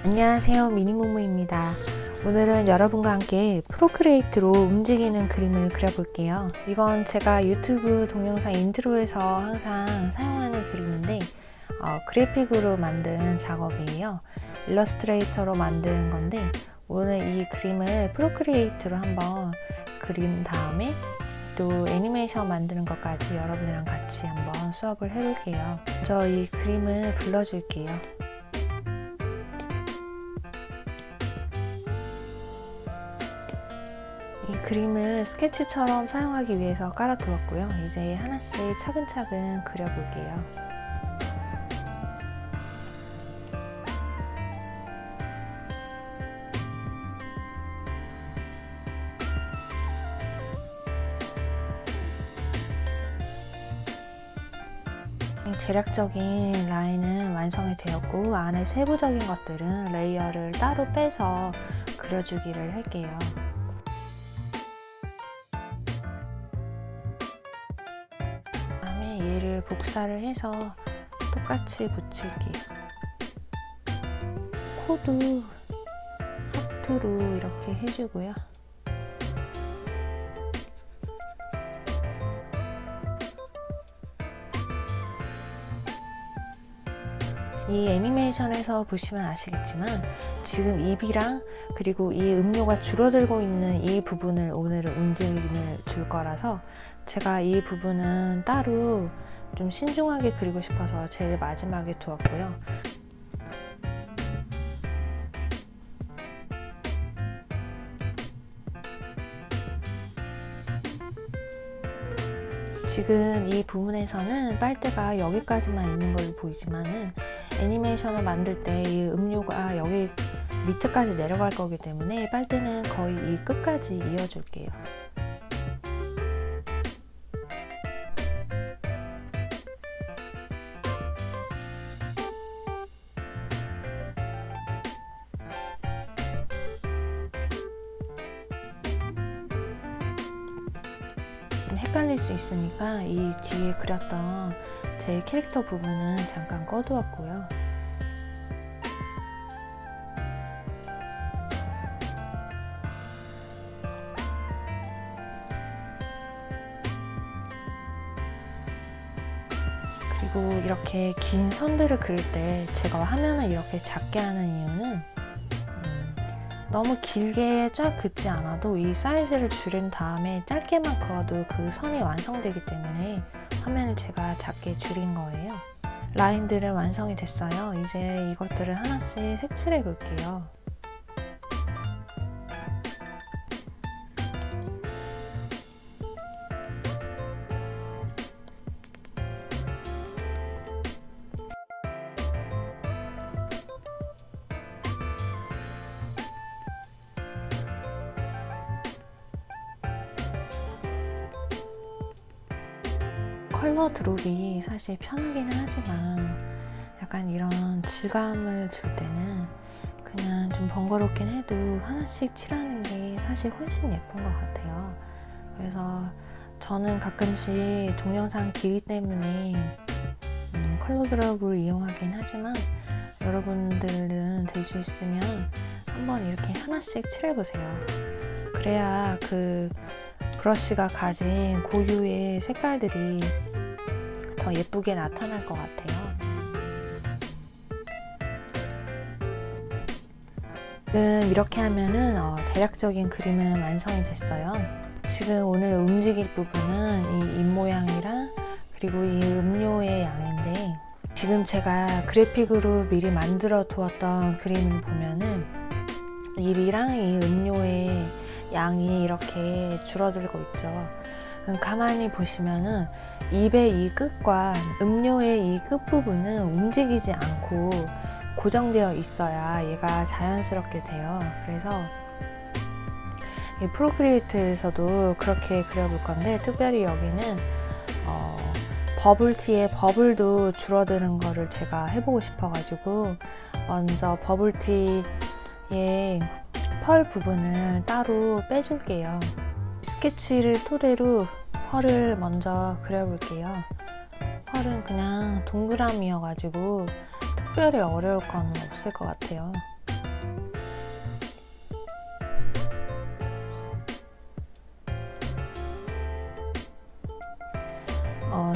안녕하세요, 미니모모입니다. 오늘은 여러분과 함께 프로크리에이트로 움직이는 그림을 그려볼게요. 이건 제가 유튜브 동영상 인트로에서 항상 사용하는 그림인데 그래픽으로 만든 작업이에요. 일러스트레이터로 만든 건데 오늘 이 그림을 프로크리에이트로 한번 그린 다음에 또 애니메이션 만드는 것까지 여러분이랑 같이 한번 수업을 해볼게요. 먼저 이 그림을 불러줄게요. 이 그림을 스케치처럼 사용하기 위해서 깔아두었고요. 이제 하나씩 차근차근 그려볼게요. 대략적인 라인은 완성이 되었고 안에 세부적인 것들은 레이어를 따로 빼서 그려주기를 할게요. 얘를 복사를 해서 똑같이 붙일게요. 코도 하트로 이렇게 해주고요. 이 애니메이션에서 보시면 아시겠지만 지금 입이랑 그리고 이 음료가 줄어들고 있는 이 부분을 오늘은 움직임을 줄 거라서 제가 이 부분은 따로 좀 신중하게 그리고 싶어서 제일 마지막에 두었고요. 지금 이 부분에서는 빨대가 여기까지만 있는 걸로 보이지만은 애니메이션을 만들 때 이 음료가 여기 밑에까지 내려갈 거기 때문에 빨대는 거의 이 끝까지 이어줄게요. 헷갈릴 수 있으니까 이 뒤에 그렸던 제 캐릭터 부분은 잠깐 꺼두었고요. 그리고 이렇게 긴 선들을 그릴 때 제가 화면을 이렇게 작게 하는 이유는 너무 길게 쫙 긋지 않아도 이 사이즈를 줄인 다음에 짧게만 그어도 그 선이 완성되기 때문에 화면을 제가 작게 줄인 거예요. 라인들은 완성이 됐어요. 이제 이것들을 하나씩 색칠해 볼게요. 컬러 드롭이 사실 편하기는 하지만 약간 이런 질감을 줄 때는 그냥 좀 번거롭긴 해도 하나씩 칠하는 게 사실 훨씬 예쁜 것 같아요. 그래서 저는 가끔씩 동영상 길이 때문에 컬러 드롭을 이용하긴 하지만 여러분들은 될 수 있으면 한번 이렇게 하나씩 칠해보세요. 그래야 그 브러쉬가 가진 고유의 색깔들이 더 예쁘게 나타날 것 같아요. 지금 이렇게 하면은 대략적인 그림은 완성이 됐어요. 지금 오늘 움직일 부분은 이 입 모양이랑 그리고 이 음료의 양인데 지금 제가 그래픽으로 미리 만들어 두었던 그림을 보면은 입이랑 이 음료의 양이 이렇게 줄어들고 있죠. 가만히 보시면은 입의 이 끝과 음료의 이 끝부분은 움직이지 않고 고정되어 있어야 얘가 자연스럽게 돼요. 그래서 이 프로크리에이트에서도 그렇게 그려볼 건데 특별히 여기는 버블티의 버블도 줄어드는 거를 제가 해보고 싶어가지고 먼저 버블티의 펄 부분을 따로 빼줄게요. 스케치를 토대로 펄을 먼저 그려볼게요. 펄은 그냥 동그라미여가지고 특별히 어려울 건 없을 것 같아요.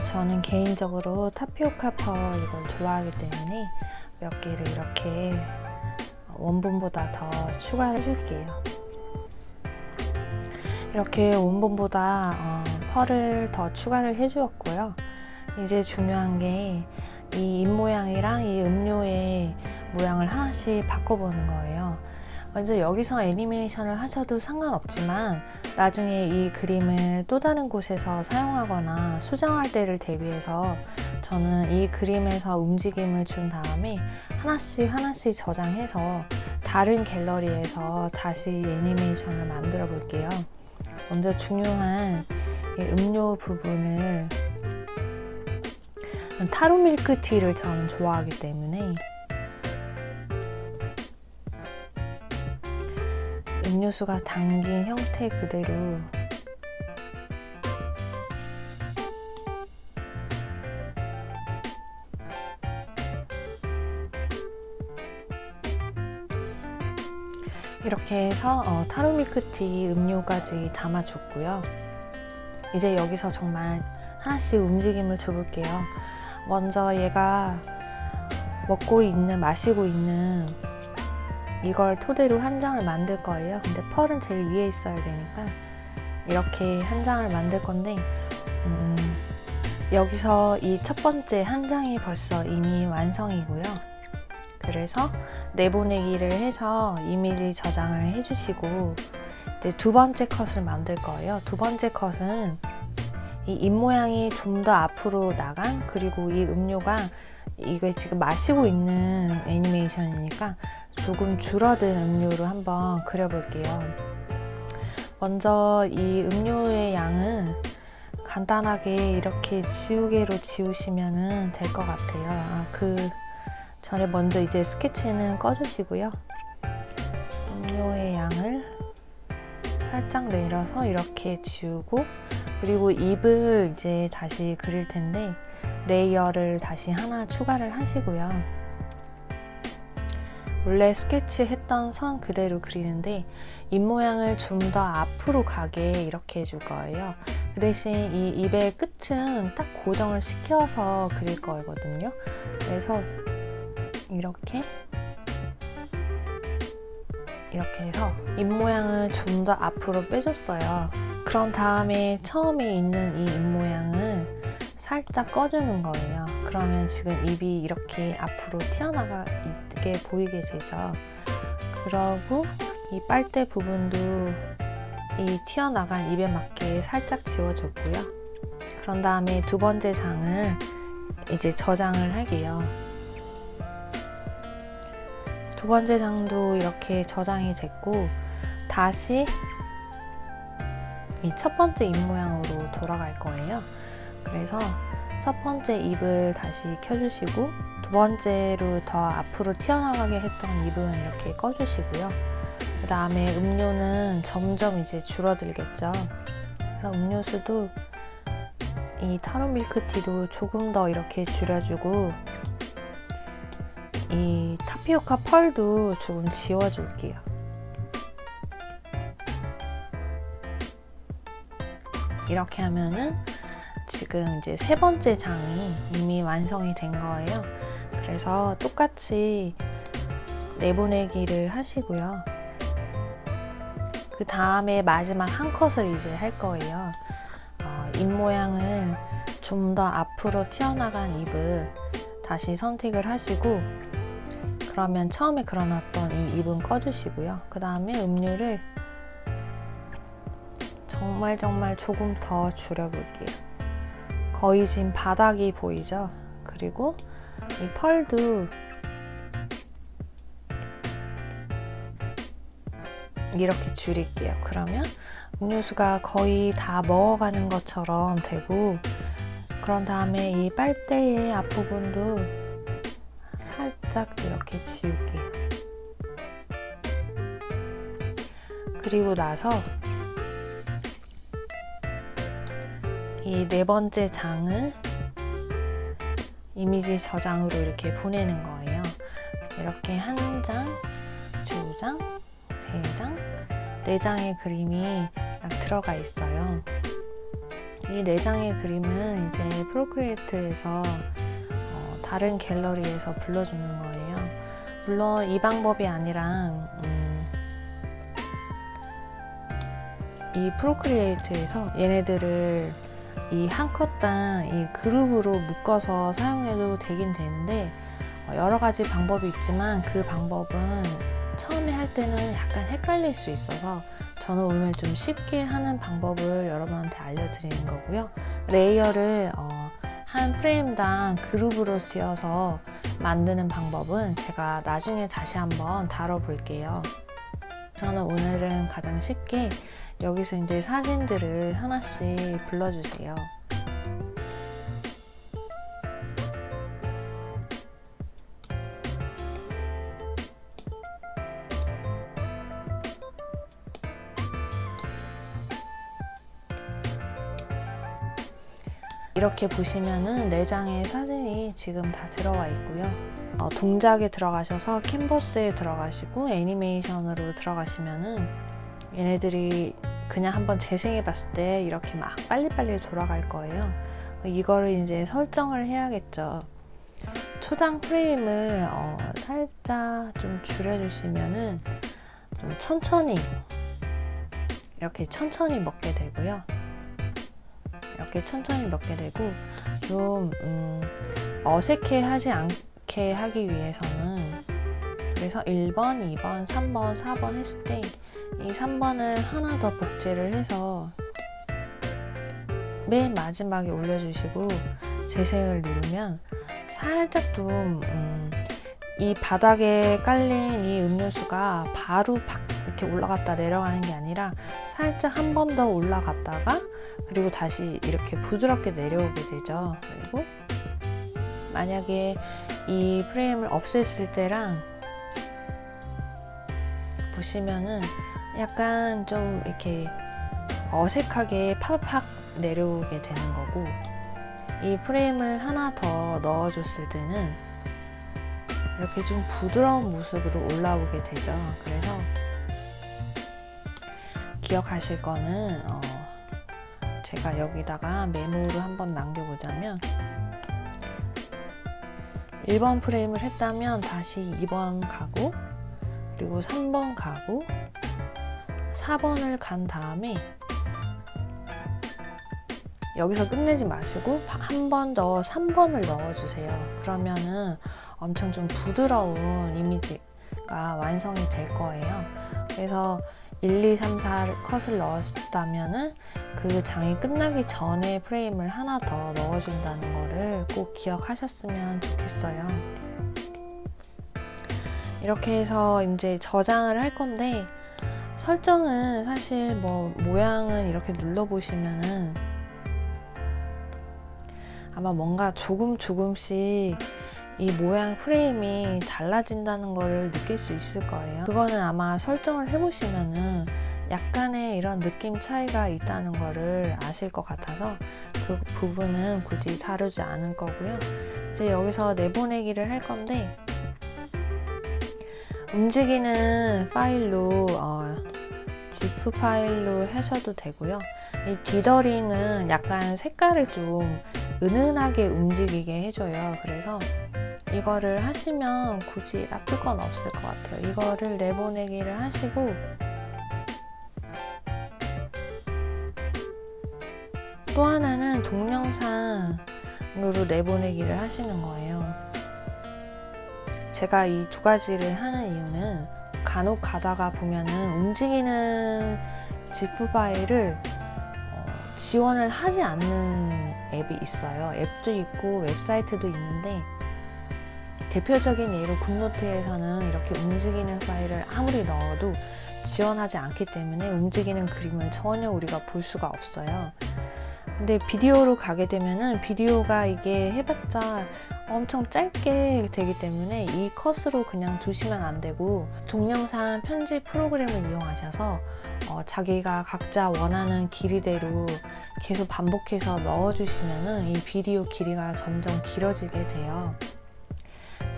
저는 개인적으로 타피오카 펄 이걸 좋아하기 때문에 몇 개를 이렇게 원본보다 더 추가를 해줄게요. 이렇게 원본보다 펄을 더 추가를 해주었고요. 이제 중요한 게 이 입모양이랑 이 음료의 모양을 하나씩 바꿔보는 거예요. 먼저 여기서 애니메이션을 하셔도 상관없지만 나중에 이 그림을 또 다른 곳에서 사용하거나 수정할 때를 대비해서 저는 이 그림에서 움직임을 준 다음에 하나씩 저장해서 다른 갤러리에서 다시 애니메이션을 만들어 볼게요. 먼저 중요한 이 음료 부분을 타로 밀크티를 저는 좋아하기 때문에 음료수가 담긴 형태 그대로 이렇게 해서 타로 밀크티 음료까지 담아줬고요. 이제 여기서 정말 하나씩 움직임을 줘볼게요. 먼저 얘가 마시고 있는 이걸 토대로 한 장을 만들 거예요. 근데 펄은 제일 위에 있어야 되니까 이렇게 한 장을 만들 건데 여기서 이 첫 번째 한 장이 벌써 이미 완성이고요. 그래서 내보내기를 해서 이미지 저장을 해주시고 이제 두 번째 컷을 만들 거예요. 두 번째 컷은 이 입모양이 좀 더 앞으로 나간, 그리고 이 음료가 이게 지금 마시고 있는 애니메이션이니까 조금 줄어든 음료로 한번 그려볼게요. 먼저 이 음료의 양은 간단하게 이렇게 지우개로 지우시면 될 것 같아요. 그 전에 먼저 이제 스케치는 꺼주시고요. 음료의 양을 살짝 내려서 이렇게 지우고, 그리고 입을 이제 다시 그릴 텐데 레이어를 다시 하나 추가를 하시고요. 원래 스케치했던 선 그대로 그리는데 입모양을 좀 더 앞으로 가게 이렇게 해줄 거예요. 그 대신 이 입의 끝은 딱 고정을 시켜서 그릴 거거든요. 그래서 이렇게 해서 입모양을 좀 더 앞으로 빼줬어요. 그런 다음에 처음에 있는 이 입모양을 살짝 꺼주는 거예요. 그러면 지금 입이 이렇게 앞으로 튀어나가게 보이게 되죠. 그러고 이 빨대 부분도 이 튀어나간 입에 맞게 살짝 지워줬고요. 그런 다음에 두 번째 장을 이제 저장을 할게요. 두 번째 장도 이렇게 저장이 됐고, 다시 이 첫 번째 입 모양으로 돌아갈 거예요. 그래서 첫 번째 입을 다시 켜주시고, 두 번째로 더 앞으로 튀어나가게 했던 입은 이렇게 꺼주시고요. 그 다음에 음료는 점점 이제 줄어들겠죠. 그래서 음료수도 이 타로 밀크티도 조금 더 이렇게 줄여주고, 이 타피오카 펄도 조금 지워줄게요. 이렇게 하면은 지금 이제 세 번째 장이 이미 완성이 된 거예요. 그래서 똑같이 내보내기를 하시고요. 그 다음에 마지막 한 컷을 이제 할 거예요. 입 모양을 좀 더 앞으로 튀어나간 입을 다시 선택을 하시고, 그러면 처음에 그려놨던 이 입은 꺼주시고요. 그 다음에 음료를 정말 조금 더 줄여볼게요. 거의 지금 바닥이 보이죠? 그리고 이 펄도 이렇게 줄일게요. 그러면 음료수가 거의 다 먹어가는 것처럼 되고, 그런 다음에 이 빨대의 앞부분도 살짝 이렇게 지울게요. 그리고 나서 이 네 번째 장을 이미지 저장으로 이렇게 보내는 거예요. 이렇게 한 장, 두 장, 세 장, 네 장의 그림이 딱 들어가 있어요. 이 4장의 그림은 이제 프로크리에이트에서 다른 갤러리에서 불러주는 거예요. 물론 이 방법이 아니라 이 프로크리에이트에서 얘네들을 이 한 컷당 이 그룹으로 묶어서 사용해도 되긴 되는데 여러 가지 방법이 있지만 그 방법은 처음에 할 때는 약간 헷갈릴 수 있어서 저는 오늘 좀 쉽게 하는 방법을 여러분한테 알려드리는 거고요. 레이어를 한 프레임당 그룹으로 지어서 만드는 방법은 제가 나중에 다시 한번 다뤄볼게요. 저는 오늘은 가장 쉽게 여기서 이제 사진들을 하나씩 불러주세요. 이렇게 보시면은 4장의 사진이 지금 다 들어와 있고요. 동작에 들어가셔서 캔버스에 들어가시고 애니메이션으로 들어가시면은 얘네들이 그냥 한번 재생해 봤을 때 이렇게 막 빨리빨리 돌아갈 거예요. 이거를 이제 설정을 해야겠죠. 초당 프레임을 살짝 좀 줄여주시면은 좀 천천히 이렇게 천천히 먹게 되고요. 이렇게 천천히 먹게 되고 좀 어색해 하지 않게 하기 위해서는 그래서 1번, 2번, 3번, 4번 했을 때 이 3번을 하나 더 복제를 해서 맨 마지막에 올려주시고 재생을 누르면 살짝 좀 이 바닥에 깔린 이 음료수가 바로 이렇게 올라갔다 내려가는 게 아니라 살짝 한 번 더 올라갔다가 그리고 다시 이렇게 부드럽게 내려오게 되죠. 그리고 만약에 이 프레임을 없앴을 때랑 보시면은 약간 좀 이렇게 어색하게 팍팍 내려오게 되는 거고, 이 프레임을 하나 더 넣어줬을 때는 이렇게 좀 부드러운 모습으로 올라오게 되죠. 그래서 기억하실 거는 제가 여기다가 메모로 한번 남겨보자면 1번 프레임을 했다면 다시 2번 가고 그리고 3번 가고 4번을 간 다음에 여기서 끝내지 마시고 한 번 더 3번을 넣어주세요. 그러면은 엄청 좀 부드러운 이미지가 완성이 될 거예요. 그래서 1, 2, 3, 4 컷을 넣었다면은 그 장이 끝나기 전에 프레임을 하나 더 넣어준다는 거를 꼭 기억하셨으면 좋겠어요. 이렇게 해서 이제 저장을 할 건데, 설정은 사실 뭐 모양은 이렇게 눌러보시면은 아마 뭔가 조금씩 이 모양 프레임이 달라진다는 거를 느낄 수 있을 거예요. 그거는 아마 설정을 해보시면은 약간의 이런 느낌 차이가 있다는 거를 아실 것 같아서 그 부분은 굳이 다루지 않을 거고요. 이제 여기서 내보내기를 할 건데, 움직이는 파일로 zip 파일로 하셔도 되고요. 이 디더링은 약간 색깔을 좀 은은하게 움직이게 해줘요. 그래서 이거를 하시면 굳이 나쁠 건 없을 것 같아요. 이거를 내보내기를 하시고, 또 하나는 동영상으로 내보내기를 하시는 거예요. 제가 이 두 가지를 하는 이유는 간혹 가다가 보면은 움직이는 zip 파일을 지원을 하지 않는 앱이 있어요. 앱도 있고 웹사이트도 있는데, 대표적인 예로 굿노트에서는 이렇게 움직이는 파일을 아무리 넣어도 지원하지 않기 때문에 움직이는 그림을 전혀 우리가 볼 수가 없어요. 근데 비디오로 가게 되면은 비디오가 이게 해봤자 엄청 짧게 되기 때문에 이 컷으로 그냥 두시면 안 되고, 동영상 편집 프로그램을 이용하셔서 자기가 각자 원하는 길이대로 계속 반복해서 넣어주시면은 이 비디오 길이가 점점 길어지게 돼요.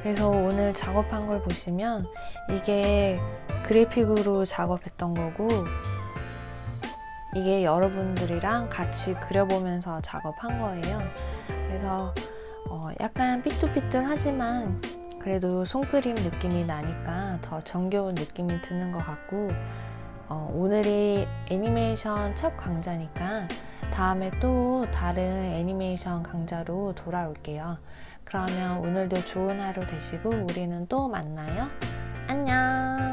그래서 오늘 작업한 걸 보시면 이게 그래픽으로 작업했던 거고, 이게 여러분들이랑 같이 그려보면서 작업한 거예요. 그래서 약간 삐뚤삐뚤하지만 그래도 손그림 느낌이 나니까 더 정겨운 느낌이 드는 것 같고, 오늘이 애니메이션 첫 강좌니까 다음에 또 다른 애니메이션 강좌로 돌아올게요. 그러면 오늘도 좋은 하루 되시고 우리는 또 만나요. 안녕.